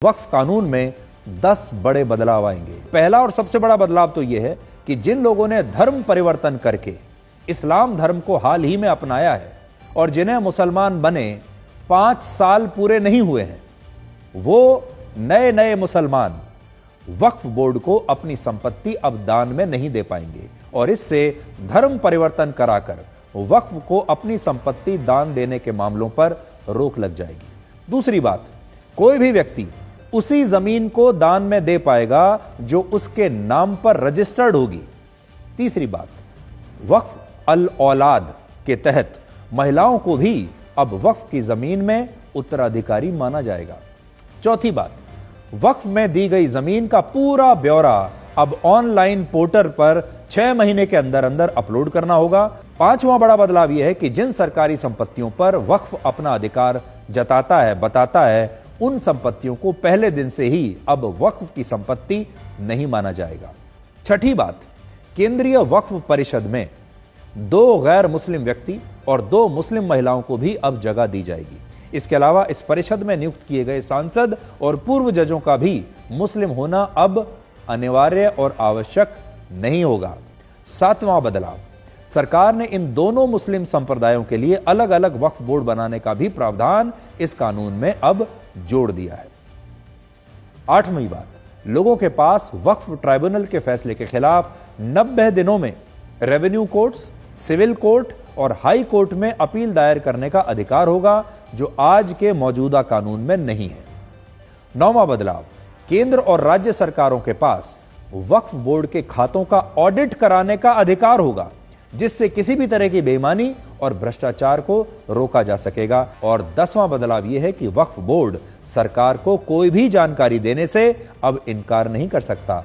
वक्फ कानून में 10 बड़े बदलाव आएंगे। पहला और सबसे बड़ा बदलाव तो यह है कि जिन लोगों ने धर्म परिवर्तन करके इस्लाम धर्म को हाल ही में अपनाया है और जिन्हें मुसलमान बने 5 साल पूरे नहीं हुए हैं, वो नए नए मुसलमान वक्फ बोर्ड को अपनी संपत्ति अब दान में नहीं दे पाएंगे और इससे धर्म परिवर्तन कराकर वक्फ को अपनी संपत्ति दान देने के मामलों पर रोक लग जाएगी। दूसरी बात, कोई भी व्यक्ति उसी जमीन को दान में दे पाएगा जो उसके नाम पर रजिस्टर्ड होगी। तीसरी बात, वक्फ अल औलाद के तहत महिलाओं को भी अब वक्फ की जमीन में उत्तराधिकारी माना जाएगा। चौथी बात, वक्फ में दी गई जमीन का पूरा ब्यौरा अब ऑनलाइन पोर्टल पर 6 महीने के अंदर अंदर अपलोड करना होगा। पांचवां बड़ा बदलाव यह है कि जिन सरकारी संपत्तियों पर वक्फ अपना अधिकार जताता है, बताता है, उन संपत्तियों को पहले दिन से ही अब वक्फ की संपत्ति नहीं माना जाएगा। छठी बात, केंद्रीय वक्फ परिषद में 2 गैर मुस्लिम व्यक्ति और 2 मुस्लिम महिलाओं को भी अब जगह दी जाएगी। इसके अलावा इस परिषद में नियुक्त किए गए सांसद और पूर्व जजों का भी मुस्लिम होना अब अनिवार्य और आवश्यक नहीं होगा। 7वां बदलाव, सरकार ने इन दोनों मुस्लिम संप्रदायों के लिए अलग अलग वक्फ बोर्ड बनाने का भी प्रावधान इस कानून में अब जोड़ दिया है। 8वीं बात, लोगों के पास वक्फ ट्राइब्यूनल के फैसले के खिलाफ 90 दिनों में रेवेन्यू कोर्ट्स, सिविल कोर्ट और हाई कोर्ट में अपील दायर करने का अधिकार होगा, जो आज के मौजूदा कानून में नहीं है। 9वां बदलाव, केंद्र और राज्य सरकारों के पास वक्फ बोर्ड के खातों का ऑडिट कराने का अधिकार होगा, जिससे किसी भी तरह की बेईमानी और भ्रष्टाचार को रोका जा सकेगा। और 10वां बदलाव यह है कि वक्फ बोर्ड सरकार को कोई भी जानकारी देने से अब इनकार नहीं कर सकता